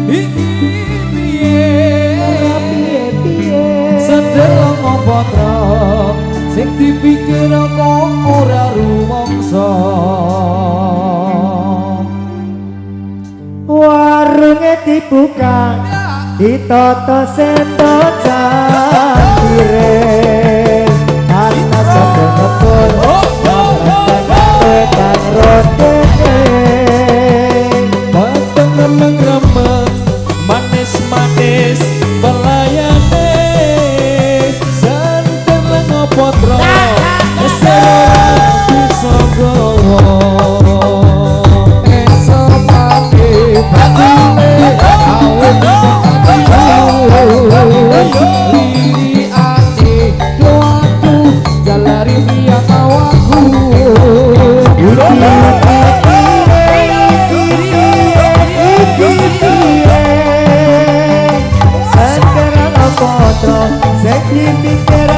iki piye sedelo ngopo sing dipikir kok ora rumangsa warunge dibuka ditata sento jambire ana sedengepun kang rotene bateng remeng-remeng manis-manis pelayane santen ngopotro seorang bisa gowo esok pagi batine liri ati doaku jalari biang awaku sekarang apa sing dipikir